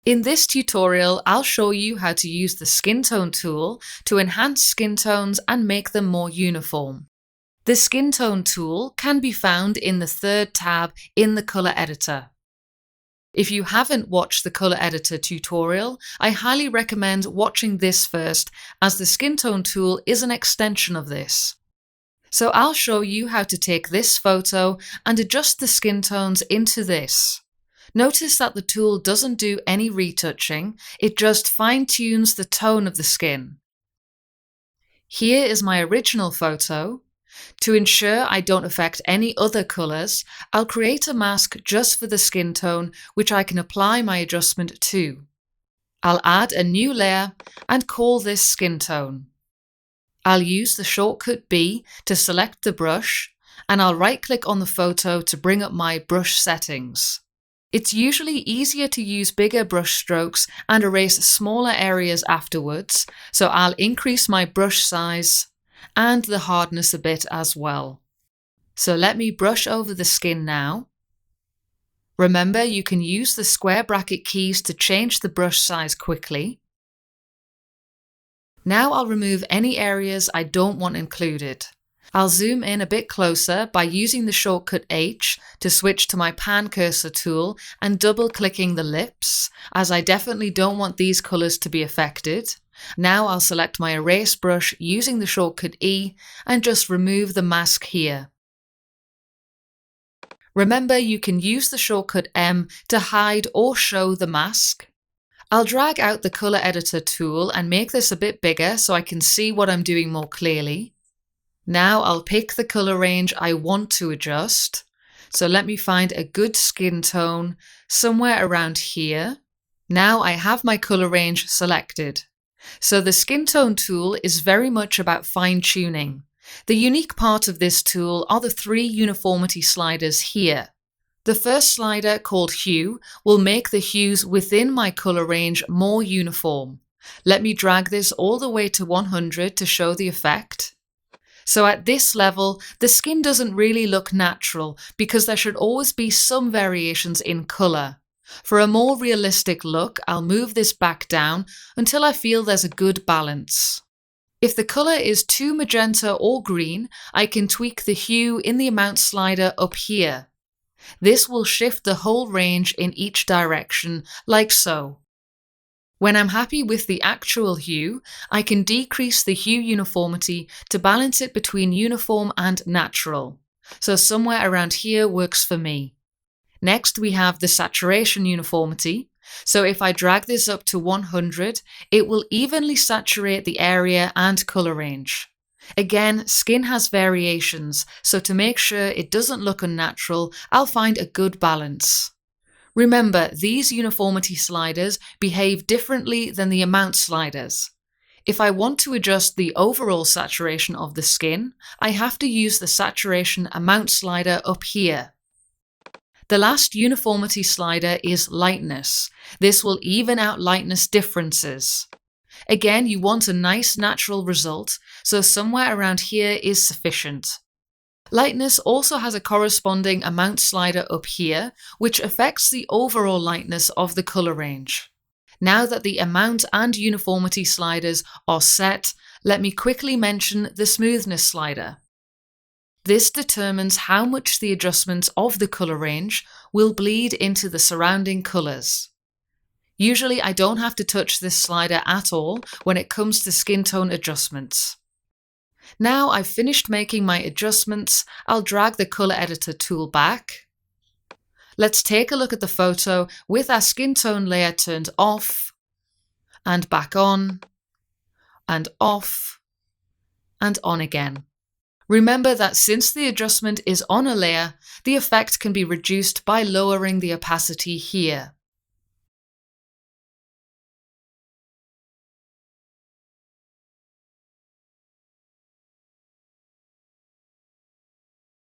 In this tutorial, I'll show you how to use the Skin Tone tool to enhance skin tones and make them more uniform. The Skin Tone tool can be found in the third tab in the Color Editor. If you haven't watched the Color Editor tutorial, I highly recommend watching this first, as the Skin Tone tool is an extension of this. So I'll show you how to take this photo and adjust the skin tones into this. Notice that the tool doesn't do any retouching, it just fine-tunes the tone of the skin. Here is my original photo. To ensure I don't affect any other colours, I'll create a mask just for the skin tone, which I can apply my adjustment to. I'll add a new layer and call this skin tone. I'll use the shortcut B to select the brush, and I'll right-click on the photo to bring up my brush settings. It's usually easier to use bigger brush strokes and erase smaller areas afterwards, so I'll increase my brush size and the hardness a bit as well. So let me brush over the skin now. Remember, you can use the square bracket keys to change the brush size quickly. Now I'll remove any areas I don't want included. I'll zoom in a bit closer by using the shortcut H to switch to my pan cursor tool and double-clicking the lips, as I definitely don't want these colours to be affected. Now I'll select my erase brush using the shortcut E and just remove the mask here. Remember, you can use the shortcut M to hide or show the mask. I'll drag out the Color Editor tool and make this a bit bigger so I can see what I'm doing more clearly. Now I'll pick the colour range I want to adjust. So let me find a good skin tone somewhere around here. Now I have my colour range selected. So the Skin Tone tool is very much about fine-tuning. The unique part of this tool are the 3 uniformity sliders here. The first slider, called Hue, will make the hues within my colour range more uniform. Let me drag this all the way to 100 to show the effect. So at this level, the skin doesn't really look natural because there should always be some variations in colour. For a more realistic look, I'll move this back down until I feel there's a good balance. If the colour is too magenta or green, I can tweak the hue in the amount slider up here. This will shift the whole range in each direction, like so. When I'm happy with the actual hue, I can decrease the hue uniformity to balance it between uniform and natural. So somewhere around here works for me. Next, we have the saturation uniformity. So if I drag this up to 100, it will evenly saturate the area and colour range. Again, skin has variations, so to make sure it doesn't look unnatural, I'll find a good balance. Remember, these uniformity sliders behave differently than the amount sliders. If I want to adjust the overall saturation of the skin, I have to use the saturation amount slider up here. The last uniformity slider is lightness. This will even out lightness differences. Again, you want a nice natural result, so somewhere around here is sufficient. Lightness also has a corresponding amount slider up here, which affects the overall lightness of the colour range. Now that the amount and uniformity sliders are set, let me quickly mention the smoothness slider. This determines how much the adjustment of the colour range will bleed into the surrounding colours. Usually I don't have to touch this slider at all when it comes to skin tone adjustments. Now I've finished making my adjustments, I'll drag the Color Editor tool back. Let's take a look at the photo with our skin tone layer turned off, and back on, and off, and on again. Remember that since the adjustment is on a layer, the effect can be reduced by lowering the opacity here.